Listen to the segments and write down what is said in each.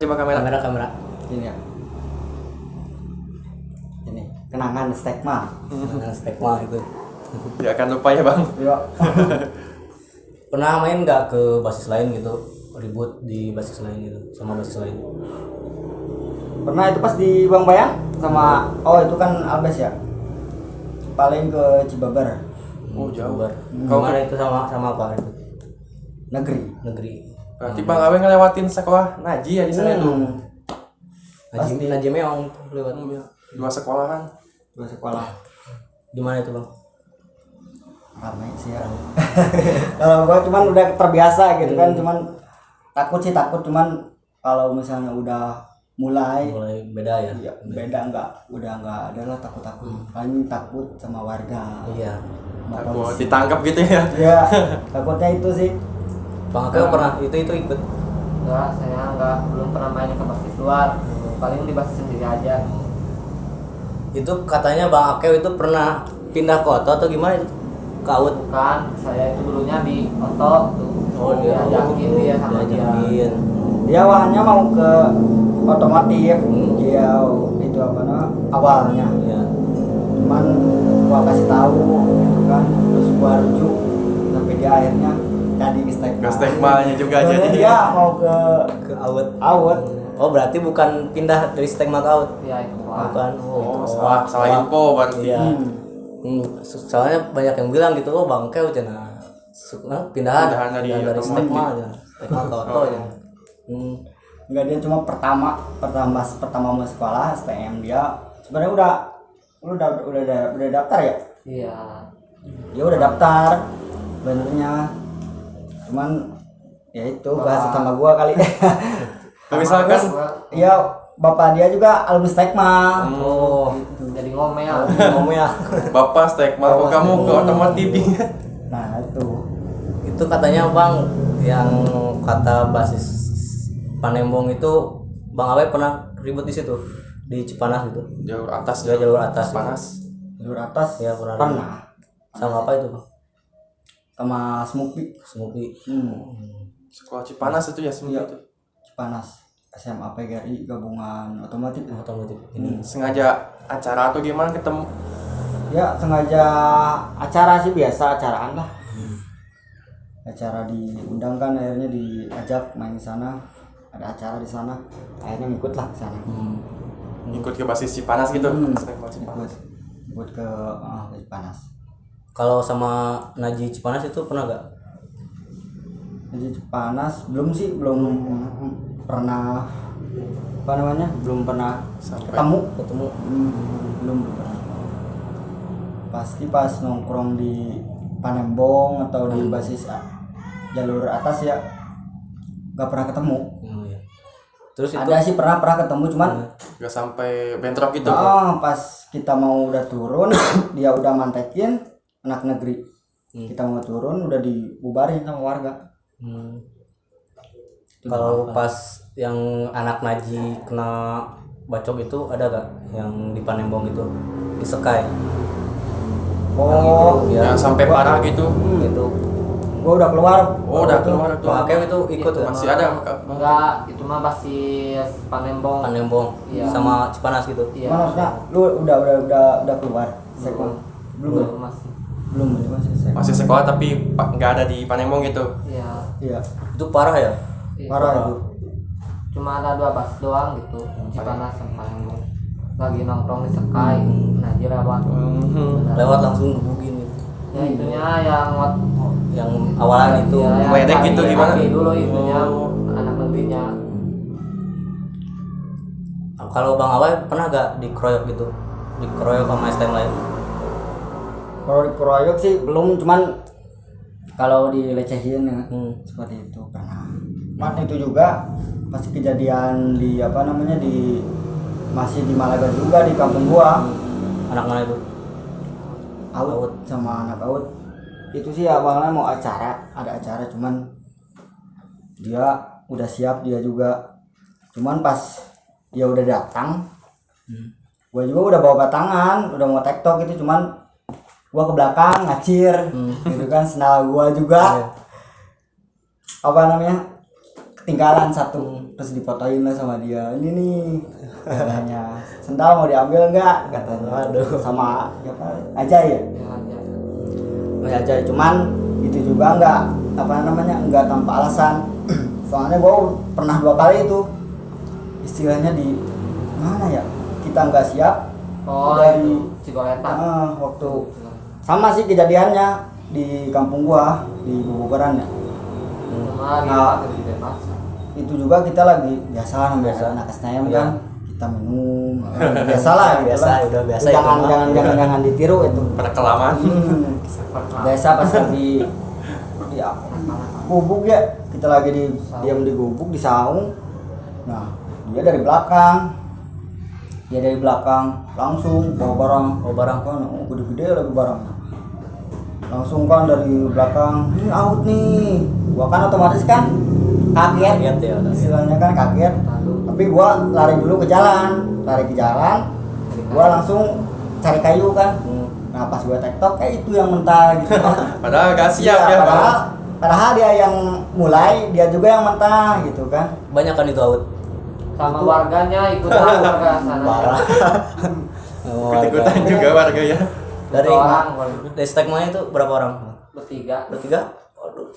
Coba kamera. Kamera. Ini ya. Ini kenangan stigma. Kenangan stigma itu. Ya akan lupa ya bang. Yuk. Pernah main nggak ke basis lain gitu? Ribut di basis lain gitu sama basis lain? Pernah itu pas di Bang Bayang sama itu kan Albes ya. Paling ke Cibabar. Oh jauh. Kau mana itu sama apa itu? Negeri. Berarti bang Awe ngelewatin sekolah Naji ya di sana itu. Naji Meong lewat. Dua sekolahan. Dua sekolah. Di mana itu bang? Ramai sih ya. Kalau gua cuman udah terbiasa gitu kan, cuman takut cuman kalau misalnya udah mulai beda ya? Iya, beda udah enggak ada lah takut. Paling takut sama warga. Iya. Takut ditangkap gitu ya? Iya, takutnya itu sih. Bang Akil pernah itu ikut? Enggak, saya belum pernah main ke basis luar. Paling di basis sendiri aja. Itu katanya Bang Akil itu pernah pindah kota atau gimana itu? Kaut? Bukan, saya itu dulunya di Oto tuh. Oh, diajakin dia sama dia. Dia awalnya mau ke otomotif. Dia itu apa namanya? Awalnya. Iya. Cuman gua kasih tahu gitu kan, terus gua rujuk sampai dia akhirnya jadi Ke stigmanya juga Soalnya jadi. dia mau ke Awet. Oh berarti bukan pindah dari stigma ke out? Iya, itu. Bukan. Oh salah info berarti. Iya. Soalnya banyak yang bilang gitu, oh bangke cenah. Pindahan dari stigma aja. Stigma ke auto aja. Enggak, dia cuma pertama mau sekolah STM dia sebenarnya udah daftar ya? Iya. Dia udah daftar benernya. Cuman ya itu bahas sama gua kali. Misalkan Iya, bapak dia juga alumni stigma. Oh, Jadi ngomel. ngomel. bapak stigma kok kamu ke otomotif. Nah, itu. Itu katanya Bang yang kata basis Panembong itu Bang Awe pernah ribut di situ di Cipanas gitu. Jalur atas. Ya, jalur atas. Panas. Jalur atas Ya pernah. Sama apa itu Bang? sama Smoopy. Sekolah Cipanas itu ya semua Iya. itu. Cipanas SMA PGRI gabungan otomotif. Ini Sengaja acara atau gimana ketemu? Ya sengaja acara sih, biasa acaraan lah. Acara diundang kan, akhirnya diajak main di sana. Ada acara di sana, akhirnya ngikut lah ke sana. Ikut ke basis Cipanas gitu. Stigma Ikut, Cipanas. ikut ke Cipanas. kalau sama Naji Cipanas itu pernah gak? Jadi Cipanas belum pernah belum pernah Sampai. ketemu. Belum pernah. Pasti pas nongkrong di Panembong atau di basis jalur atas ya nggak pernah ketemu. Oh, iya. Terus itu Ada sih pernah ketemu, cuman Gak sampai bentrok gitu. pas kita mau udah turun dia udah mantekin anak negeri. Kita mau turun udah dibubarin sama warga. kalau pas yang anak Naji kena bacok itu ada gak yang di Panembong itu di Sekai? Oh, ya. Yang sampai parah gitu. Itu gua udah keluar. Oh udah keluar tuh. Bang Akil itu ikut Itu ya? Masih ada. Enggak, itu mah basis Panembong. Panembong Iya. sama Cipanas gitu. Iya. Mana maksudnya lu udah keluar sekolah? Belum masih. Belum masih sekolah. Masih sekolah tapi nggak ada di Panembong gitu. Iya. Iya, Itu parah ya? Iya. parah itu. Cuma ada 2 bus doang gitu. Cipanas sama Panembong. Lagi nongkrong di Sekai, Naji lewat. Lewat langsung gebugin gitu. Ya itunya Yang awalan itu ya, Wedek cari gitu gimana? laki dulu itunya Oh. anak negerinya. Kalau Bang Awe pernah gak dikeroyok gitu? Dikeroyok sama STM lain? Kalau dikeroyok sih belum, cuman kalau dilecehin ya seperti itu pernah. Cuman itu juga pasti kejadian di masih di Malaga juga, di kampung gua. Anak mana itu? Out sama anak out. Itu sih awalnya mau ada acara, cuman dia udah siap dia juga. Cuman pas dia udah datang, gua juga udah bawa batangan, udah mau tektok gitu, cuman gua ke belakang ngacir gitu kan, senal gua juga apa namanya ketinggalan satu, terus difotoin lah sama dia, ini nih katanya sendal mau diambil enggak katanya. Waduh. Sama siapa aja ya, Ya, aja. aja cuman itu juga enggak apa namanya enggak tanpa alasan. Soalnya gua pernah 2 kali itu istilahnya di mana ya, kita nggak siap Oh, dari itu Cigoleta. waktu sama sih kejadiannya di kampung gua di Bubukeran ya. Cuma di Nah. Pasar, di pasar. Itu juga kita lagi biasa anak SNM Iya. kan, kita minum biasalah gitu Biasa, lah. udah biasa Jangan itu mah. jangan ditiru itu. pada kelamaan. Biasa pas lagi di gubuk ya, kita lagi diam di gubuk di saung. Nah, dia dari belakang langsung bawa barang kan, gede-gede lagi barangnya. Langsung kan dari belakang, ini out nih. Gua kan otomatis kan kaget Kaget ya, udah. istilahnya kan kaget. Tapi gua lari dulu ke jalan, gua langsung cari kayu kan. Nah pas gua tektok itu yang mentah gitu. Padahal gak siap Iya, ya, Pak. padahal dia yang mulai, dia juga yang mentah gitu kan. Banyak kan itu Aut. Sama warganya ikut warga sana. Parah. Ikut-ikutan juga warga ya. Dari orang dari stigma itu berapa orang? bertiga. Bertiga? Waduh.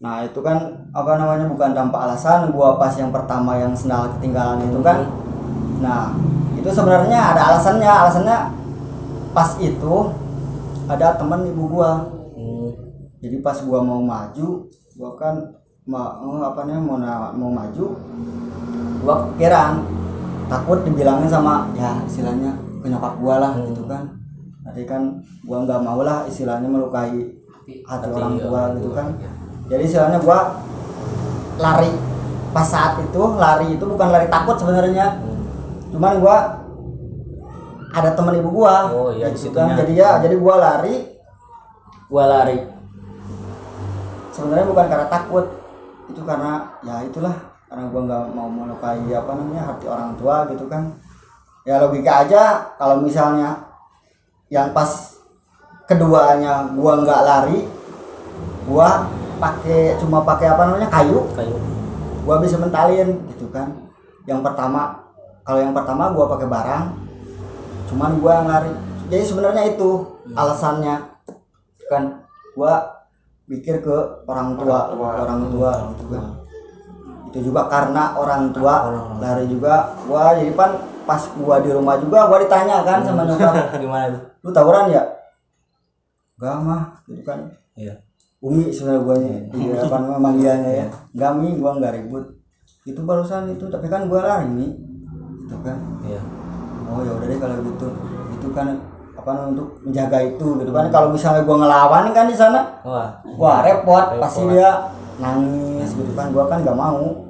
Nah itu kan apa namanya, bukan tanpa alasan gua pas yang pertama yang sendal ketinggalan itu kan. Nah itu sebenarnya ada alasannya pas itu ada teman ibu gua. Jadi pas gua mau maju, gua kan mau maju, gua kepikiran, takut dibilangin sama ya istilahnya ke nyokap gua lah gitu kan. Tadi kan gua nggak mau lah istilahnya melukai hati orang tua gitu kan. Jadi istilahnya gua lari, pas saat itu lari itu bukan lari takut sebenarnya, cuman gua ada teman ibu gua. Oh iya, gitu di kan. situnya. Jadi gua lari sebenarnya bukan karena takut, itu karena ya itulah, karena gua nggak mau melukai hati orang tua gitu kan. Ya logika aja, kalau misalnya yang pas keduanya gua nggak lari, gua cuma pakai kayu, gua bisa mentalin gitu kan. Kalau yang pertama gua pakai barang, cuman gua yang lari. Jadi sebenarnya itu alasannya kan, gua mikir ke orang tua gitu kan. Itu juga karena orang tua lari juga. Gua jadi pas gua di rumah juga gua ditanya kan sama nyokap, Gimana itu? lu tawuran ya? Enggak mah gitu kan. Iya. Umi sebenarnya guanya, iya apa namanya manggilannya ya. Enggak Mi, gua enggak ribut. Itu barusan itu, tapi kan gua lari Mi. Gitu kan. Iya. Oh ya udah deh kalau gitu. Itu kan untuk menjaga itu gitu kan. Kalau misalnya gua ngelawan kan di sana, wah repot, pasti dia nangis gitu kan. Gua kan enggak mau.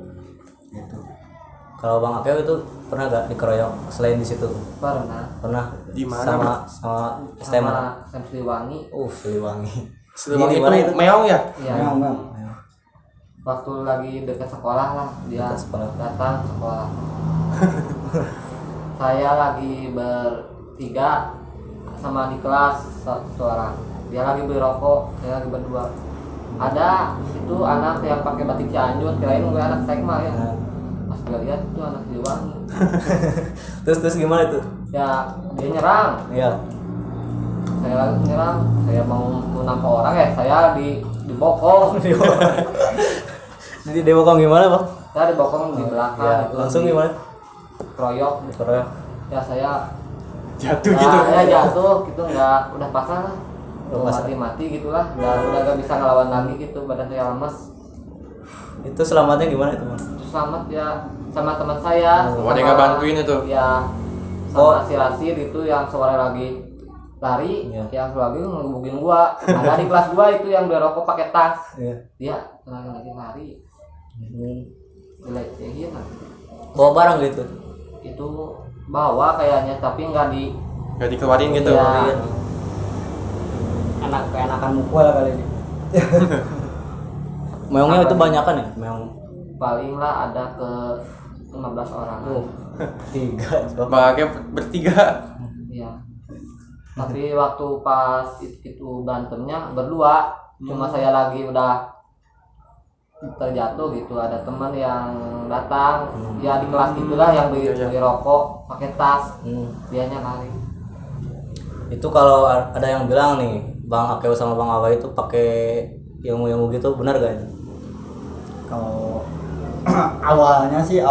Gitu. Kalau Bang Akeo itu pernah gak dikeroyok selain di situ? Pernah. Di mana? Sama STM mana? Sama Siliwangi. Siliwangi. Siliwangi Di mana itu meong ya? Iya. Memang. Waktu lagi dekat sekolah lah dia Dekat sekolah. datang sekolah. Saya lagi bertiga sama di kelas satu orang. Dia lagi beli rokok, saya lagi berdua. Ada itu anak yang pakai batik Cianjur, kirain gue anak Sekma ya. Pas gue lihat itu anak Siliwangi. Terus gimana itu? Ya dia nyerang. Iya. Saya lagi nyerang, saya mau nampak orang ya, saya dibokong. Jadi dia bokong gimana Bang? Saya dibokong di belakang. Ya, itu langsung di- gimana? Keroyok. Dikeroyok. Ya saya Jatuh gitu. ya jatuh gitu, nggak udah pasrah lah, Udah pasrah. mati gitulah, udah gak bisa ngelawan lagi gitu, badan saya lemes. Itu selamatnya gimana itu Bang? Terus selamat ya sama teman saya. Oh, ada yang nggak bantuin itu? Ya sama si Rasir itu yang sore lagi lari, Iya. yang lagi ngegebukin gua. Ada di kelas gua itu yang beli rokok pakai tas. Iya. Dia lagi lari, dilecehin. Bawa barang gitu. Itu bawa kayaknya tapi nggak di Gak dikeluarin gitu. Iya. Enakan mukul lah kali ini. Meongnya itu banyakan ya? Meong. paling lah ada ke 15 orang. Tiga. Makanya bertiga. Iya. Tapi waktu pas itu berantemnya berdua, cuma saya lagi udah terjatuh gitu, ada teman yang datang ya di kelas gitulah yang beli, Iya. beli rokok pakai tas, dianya lari. Itu kalau ada yang bilang nih Bang Akeo sama Bang Awe itu pakai ilmu-ilmu gitu, benar gak itu? Kalau awalnya sih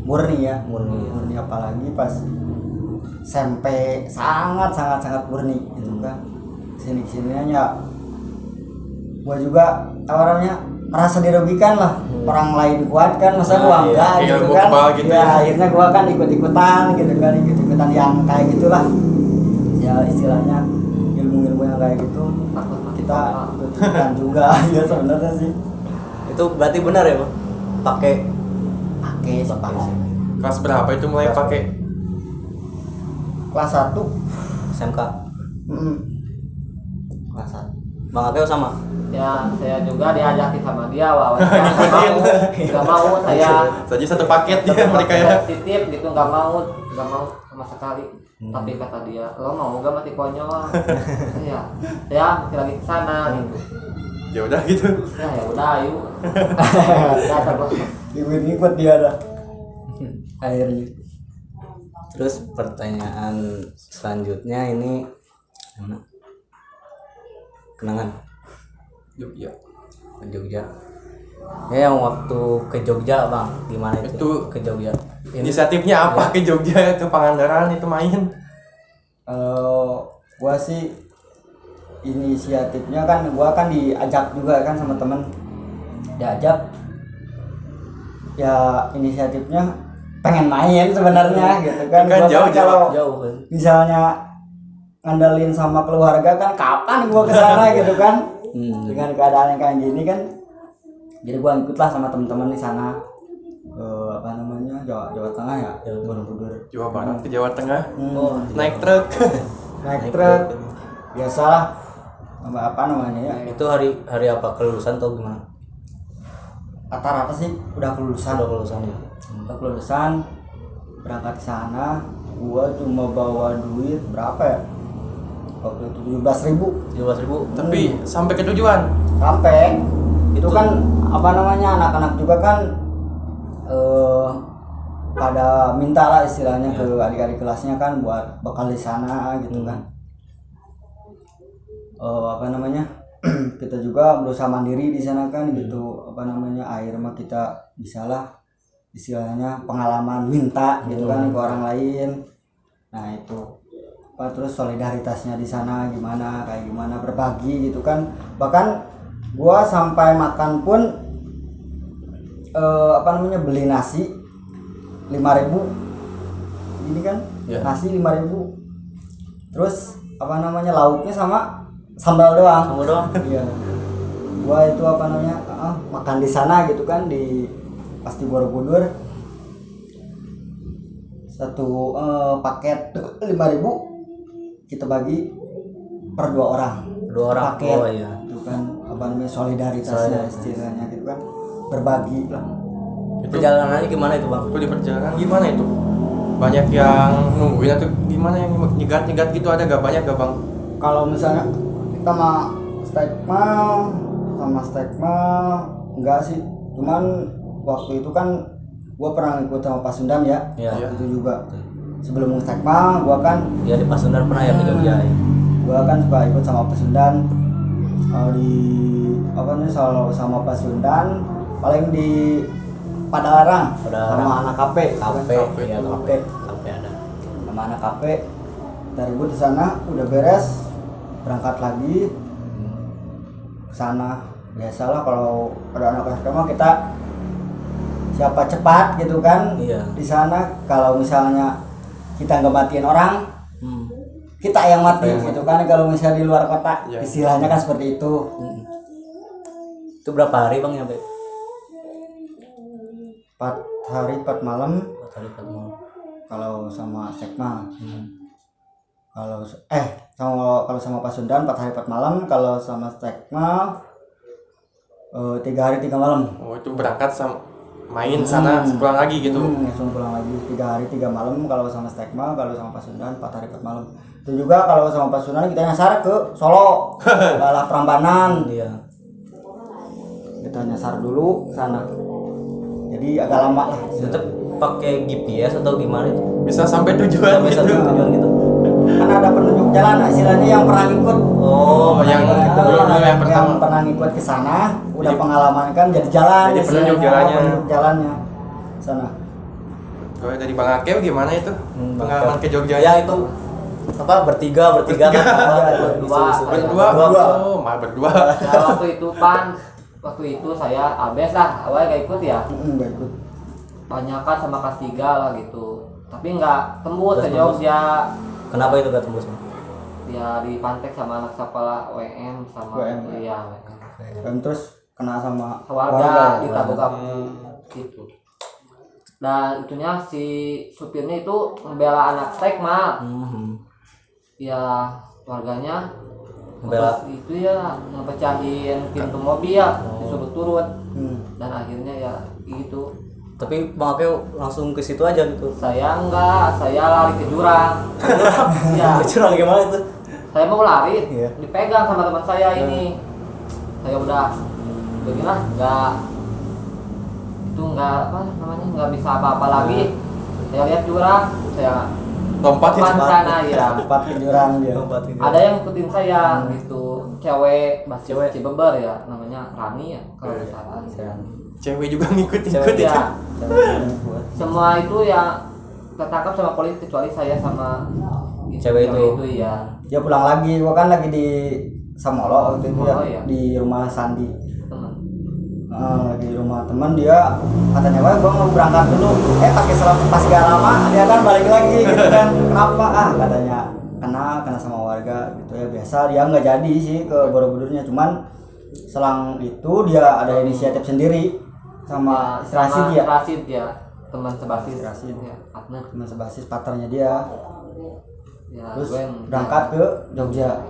murni ya, murni apalagi pas SMP sangat murni gitu kan. Sini-sininya gua juga awalnya merasa dirugikan lah, orang lain kuat kan masa gua iya. enggak Kayak gitu ilmu kan. kebal gitu Ya, ya. akhirnya gua kan ikut-ikutan gitu kan, ikut-ikutan yang kayak gitulah. Ya istilahnya ilmu-ilmu yang kayak gitu Takut mati kita corona. ikut-ikutan juga ya sebenarnya sih. Itu berarti benar ya Bang? Pakai Sih, Pak. Kelas berapa itu mulai pakai? Kelas 1. SMK. Kelas 1. Bang Akeo sama? Ya saya juga diajakin sama dia, wah nggak mau saya Saja satu paket ya mereka ya. sensitif gitu, nggak mau sama sekali. Tapi kata dia, lo mau gak mati konyol? Ya masih lagi kesana gitu. Ya udah gitu. Ya udah ayo. Dasar bos. Ikut dia dah. Akhirnya. Terus pertanyaan selanjutnya ini mana? Kenangan Jogja. ke Jogja. Ya yang waktu ke Jogja Bang, gimana itu? Itu ke Jogja. Inisiatifnya apa ke Jogja, ke Pangandaran itu main? Kalau gua sih inisiatifnya kan gua kan diajak juga kan sama temen, diajak ya inisiatifnya pengen main sebenarnya gitu kan. Kan Gua jauh, kalau Jauh kan? misalnya ngandelin sama keluarga kan kapan gua kesana gitu kan. Dengan keadaan yang kayak gini kan, jadi gua ikutlah sama teman-teman di sana. Apa namanya, Jawa Tengah ya, Borobudur. Jawa Barat ke Jawa Tengah. Oh, Naik truk. naik truk biasalah, apa namanya ya, Itu hari apa, kelulusan atau gimana? rata-rata sih udah kelulusan. Ya. Udah kelulusan, berangkat ke sana. Gua cuma bawa duit berapa ya waktu itu, 17.000. Tapi sampai ke tujuan. Sampai itu kan apa namanya, anak-anak juga kan pada minta lah istilahnya ke adik-adik kelasnya kan buat bekal di sana gitu kan. Apa namanya kita juga berusaha mandiri di sana kan gitu. Apa namanya, air mah kita bisalah istilahnya pengalaman minta gitu kan ke orang lain. Nah itu apa, terus solidaritasnya di sana gimana, kayak gimana berbagi gitu kan. Bahkan gua sampai makan pun apa namanya, beli nasi 5.000 ini kan, Ya. nasi 5.000, terus apa namanya, lauknya sama sambal doang. Kamu doang? Iya, gua itu apa namanya, makan di sana gitu kan, di pasti Borobudur. Satu paket 5.000 kita bagi per 2 orang. Dua orang. Paket. Oh iya. Itu kan apa namanya, solidaritasnya istilahnya gitu kan, berbagi lah. Perjalanannya gimana itu Bang? Itu di perjalanan gimana itu? Banyak yang nungguin atau gimana, yang nyegat-nyegat gitu, ada gak banyak gak Bang? Kalau misalnya kita sama stigma enggak sih, cuman waktu itu kan gua pernah ikut sama Pasundan ya. Iya. Itu juga sebelum stigma gua kan, Ya di Pasundan pernah ya ke Jogja ya. gua kan suka ikut sama Pasundan. Kalau di apa nih, soal sama Pasundan paling di Padalarang sama anak KP. Kafe ya, KP. kafe ada. Sama anak KP dari gue di sana udah beres, berangkat lagi ke sana. Biasalah kalau ada anak SMA kita siapa cepat gitu kan. Iya. Di sana kalau misalnya kita nggak matiin orang, kita yang mati gitu kan. Kalau misalnya di luar kota, Iya. istilahnya kan seperti itu. Itu berapa hari Bang nyampe? 4 hari 4 malam 4 hari 4 malam. kalau sama Sekma. Kalau sama Pasundan 4 hari 4 malam, kalau sama Sekma 3 hari 3 malam. Oh itu berangkat sama main sana, pulang lagi gitu. Langsung pulang lagi 3 hari 3 malam kalau sama Stigma. Kalau sama Pasundan 4 hari 4 malam. Itu juga kalau sama Pasundan kita nyasar ke Solo, Balah Prambanan Iya. gitu kita nyasar dulu ke sana. Jadi agak lama lah. Tetap pakai GPS atau gimana itu? Bisa sampai tujuan Sampai satu gitu. tujuan gitu. Karena ada penunjuk jalan istilahnya yang pernah ikut. Oh, yang gitu. dulu yang pertama. pernah ngikut ke sana, udah Jadi- pengalaman kan jadi jalan. Jadi penunjuk istilahnya, jalannya. penunjuk jalannya sana. Kalau dari Bang Akeo gimana itu? Pengalaman ke Jogja? Ya itu apa bertiga kan apa Berdua. Berdua. Berdua. Oh, malah berdua. Nah, waktu itu saya abes lah, awalnya gak ikut ya. Enggak ikut. Banyakan sama kelas 3 lah gitu. Tapi nggak tembus Nggak ke tembus. Jogja. Kenapa itu gak tembus? Ya dipantek sama anak sekolah WM sama WM. iya. Dan terus kena sama Warga di warga. Tabu gitu. Dan itunya si supirnya itu membela anak stek mah. Ya warganya Membela. terus itu ya ngepecahin pintu mobil ya, disuruh turun. Dan akhirnya ya gitu. Tapi Bang Akeo langsung ke situ aja gitu. Saya enggak, saya lari ke jurang. Ya, Curang gimana itu? saya mau lari, Iya. dipegang sama teman saya ini. Saya udah beginilah, enggak apa namanya, enggak bisa apa-apa lagi. Saya lihat jurang, saya Lompat lompat itu. sana ya. Cepat ke jurang dia. Ada yang ikutin saya gitu, cewek masih Cibeber ya, namanya Rani ya kalau nggak salah. Cewek juga ngikut-ngikut Cewek, itu. Ya, semua itu ya tertangkap sama polisi kecuali saya sama Cewek itu. ya. Dia pulang lagi, gua kan lagi di Samolo waktu itu ya, Oh, iya. di rumah Sandi. Teman. Lagi di rumah teman dia katanya, wah gua mau berangkat dulu. Pas gak lama dia kan balik lagi gitu kan. Kenapa? Katanya kena sama warga gitu ya, biasa. Dia nggak jadi sih ke Borobudurnya, cuman selang itu dia ada inisiatif sendiri sama Rasid ya. Rasid ya, teman sebasis Rasid. ya, partner. Teman sebasis partnernya dia. Ya, Terus gue berangkat ke Jogja.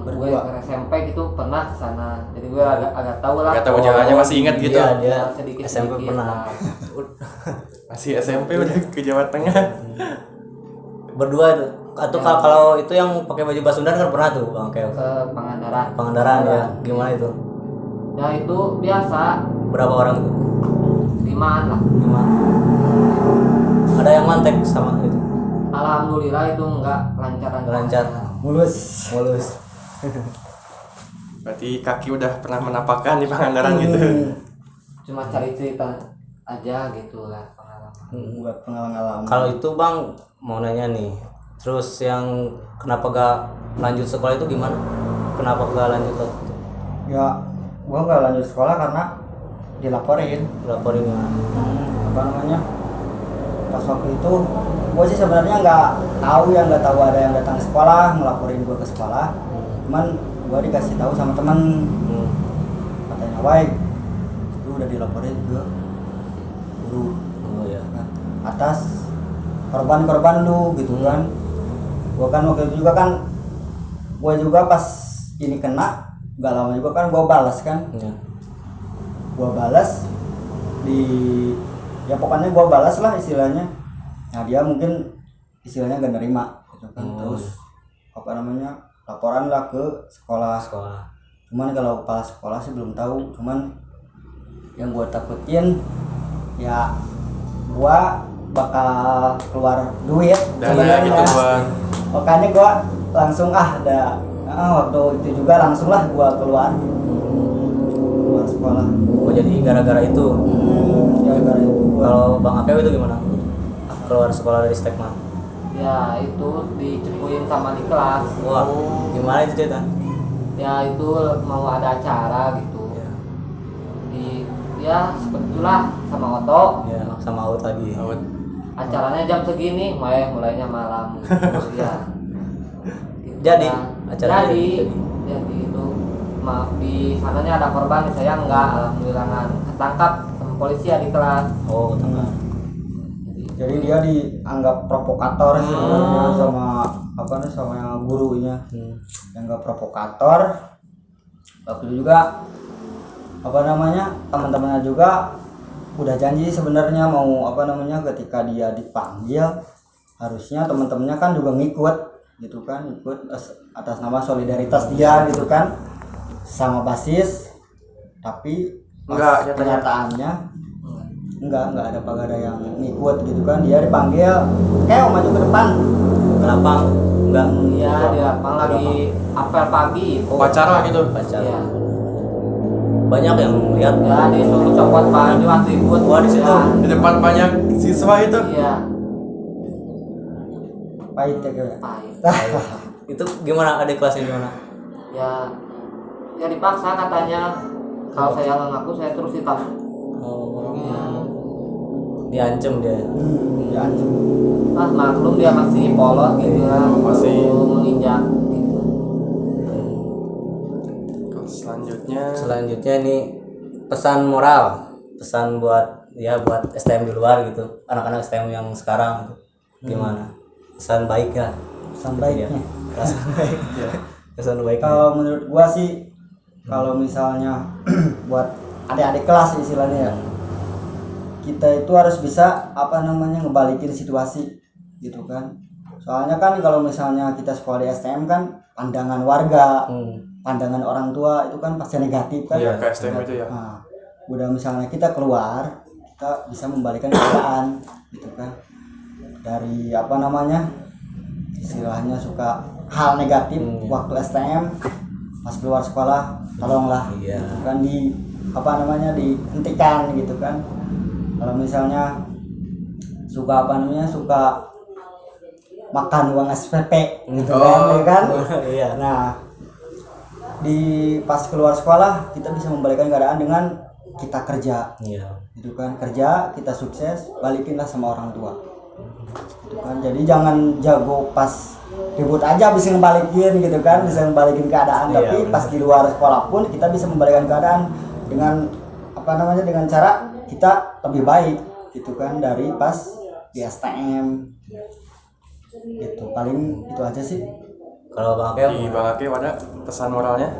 gue berdua. ke SMP gitu pernah ke sana. Jadi gue agak tahu lah. Agak tahu jalannya, masih ingat gitu. Iya, dia Sedikit SMP sedikit. pernah. Masih SMP udah ke Jawa Tengah. Berdua itu. Atau kalau itu yang pakai baju Basundan kan pernah tuh Bang Akeo. Ke Pangandaran. Pangandaran ya. Gimana itu? Ya itu biasa, Berapa orang itu? 5-an lah. 5. Ada yang mantek sama itu. Alhamdulillah itu enggak lancar. Lancar. Mulus. Berarti kaki udah pernah menapakkan di Pangandaran gitu. Cuma cari cerita aja gitu lah pengalaman. Buat pengalaman. Kalau itu Bang mau nanya nih. Terus yang kenapa gak lanjut sekolah itu gimana? Kenapa gak lanjut lagi? Ya, gua nggak lanjut sekolah karena dilaporin. Laporin ya. Apa namanya? Pas waktu itu, gua sih sebenarnya nggak tahu ada yang datang ke sekolah ngelaporin gua ke sekolah. Cuman gua dikasih tahu sama teman, katanya, "Wai, lu udah dilaporin ke guru Oh ya. atas korban-korban lu gitu kan." Gua kan waktu itu juga kan, gua juga pas ini kena nggak lama juga kan gua balas kan. Ya. Gua balas di, ya pokoknya gua balas lah istilahnya. Nah dia mungkin istilahnya gak nerima gitu kan. Terus apa namanya, laporan lah ke sekolah. Sekolah. Cuman kalau kepala sekolah sih belum tahu. Cuman yang gua takutin ya gua bakal keluar duit Dana gitu buat makanya gua langsung waktu itu juga langsung lah gua keluar sekolah. Oh jadi gara-gara itu. Gara-gara itu gua Kalau Bang Akeo itu gimana? Keluar sekolah dari Stekma. Ya itu dicepuin sama di kelas. Wah, gimana itu cerita? Ya itu mau ada acara gitu. Ya seperti itulah sama Oto. Ya, sama Aut lagi. Awet. Acaranya jam segini, mulainya malam. Ya. Gitu Jadi, kan. acaranya jadi itu maaf di sananya ada korban, saya enggak, alhamdulillah nggak ketangkap sama polisi ya di kelas. Oh, tengah. jadi dia dianggap provokator sebenarnya sama yang gurunya. Dianggap provokator. Waktu itu juga teman-temannya juga udah janji sebenarnya mau ketika dia dipanggil harusnya teman-temannya kan juga ngikut gitu kan, ikut atas nama solidaritas dia gitu kan sama basis. tapi Enggak, pas nyatanya. kenyataannya enggak ada yang ngikut gitu kan. Dia dipanggil kayak maju ke depan ke lapang enggak Iya, di lapang lagi apel pagi. Upacara gitu. pacar. Iya. Banyak yang lihat Ya disuruh copot baju atribut. Wah, di situ. Ya, Di depan banyak siswa itu. Iya. pahit ya kayak. Pahit. itu gimana adik kelasnya gimana? Ya dipaksa katanya kalau saya nggak ngaku saya terus ditangkap. Oh, Ya. diancem dia. Ya anjing. Maklum dia masih polos gitu ya, Masih. baru menginjak gitu. Selanjutnya ini pesan moral, pesan buat buat STM di luar gitu, anak-anak STM yang sekarang gitu. Gimana? Pesan baik ya? Pesan baiknya. Pesan baik. Pesan baik. Kalau menurut gua sih, kalau misalnya buat adik-adik kelas istilahnya ya, kita itu harus bisa ngebalikin situasi gitu kan. Soalnya kan kalau misalnya kita sekolah di STM kan pandangan warga, pandangan orang tua itu kan pasti negatif kan. Iya, ke STM itu ya. Nah, udah misalnya kita keluar, kita bisa membalikan keadaan gitu kan. Dari istilahnya suka hal negatif waktu STM, pas keluar sekolah tolonglah Iya. gitu kan dihentikan gitu kan. Kalau misalnya suka suka makan uang SPP gitu Oh. kan. Iya. Nah, di pas keluar sekolah kita bisa membalikan keadaan dengan kita kerja Iya. gitu kan. Kerja kita sukses, balikinlah sama orang tua gitu kan. Jadi jangan jago pas ribut aja bisa ngebalikin gitu kan, bisa ngebalikin keadaan. Iya, Tapi benar. pas di luar sekolah pun kita bisa membalikan keadaan dengan dengan cara kita lebih baik gitu kan dari pas di STM gitu. Paling itu aja sih. Kalau Bang Akel, Di Bang Ake ada pesan moralnya.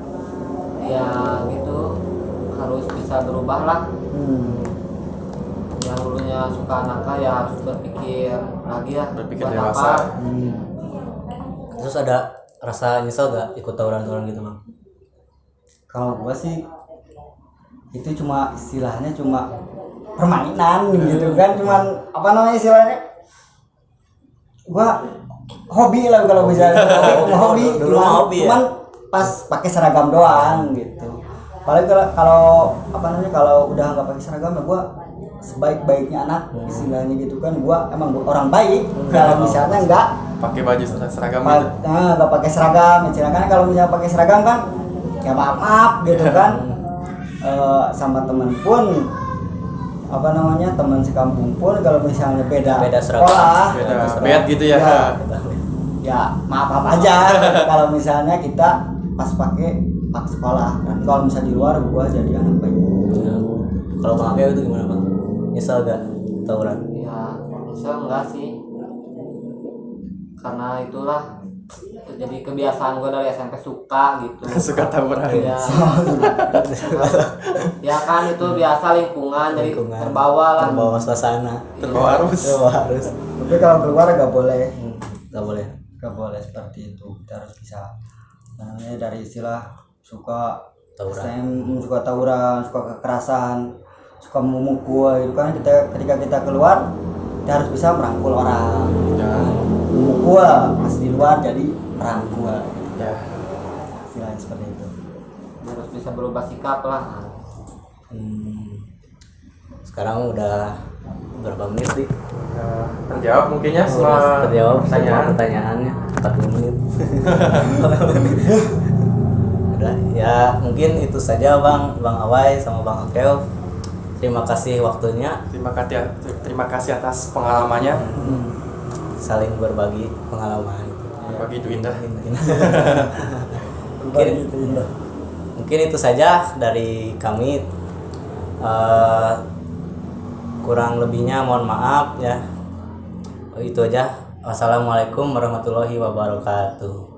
Ya gitu harus bisa berubah lah. Yang dulunya suka nakal ya harus berpikir lagi ya. Berpikir buat dewasa. apa. terus ada rasa nyesel gak ikut tawuran-tawuran gitu Bang? Kalau gua sih itu cuma istilahnya cuma permainan gitu kan, cuman istilahnya gua hobi lah kalau misalnya hobi Dulu cuman, hobi ya? cuman pas pakai seragam doang gitu. Paling kalau kalau udah nggak pakai seragam ya gua sebaik-baiknya anak istilahnya gitu kan. Gua emang orang baik kalau misalnya nggak Pakai baju seragam gitu. nggak pakai seragam. Misalnya kan kalau misalnya pakai seragam kan ya maaf gitu kan. Sama teman pun teman sekampung pun kalau misalnya beda seragam. sekolah Beda seragam. bed gitu ya. ya maaf aja kalau misalnya kita pas pakai sekolah kan. Kalau misalnya di luar gua jadi anak baik. Ya. Kalau Bang Akel itu gimana Bang? Nyesel gak tawuran? Ya bisa enggak sih, karena itulah jadi kebiasaan gue dari SMP suka gitu. Suka tawuran. Ya, ya kan itu biasa lingkungan, jadi terbawa suasana, Terbawa arus. Tapi kalau keluar nggak boleh. Gak boleh. Gak boleh seperti itu. Kita harus bisa dari istilah suka Tawuran. suka tawuran, suka kekerasan, suka memukul itu kan. Ketika kita keluar kita harus bisa merangkul orang. Ya. Memukul pas di luar jadi merangkul. Ya. Istilahnya seperti itu. harus bisa berubah sikap lah. Sekarang udah berapa menit sih? Terjawab mungkin ya Udah semua terjawab semua pertanyaan. pertanyaannya 40 menit. Udah ya mungkin itu saja Bang Awai sama Bang Akel. Terima kasih waktunya, Terima kasih atas pengalamannya. saling berbagi pengalaman. Bagi itu indah. Mungkin itu saja dari kami. Kurang lebihnya mohon maaf ya. Itu aja. Wassalamualaikum warahmatullahi wabarakatuh.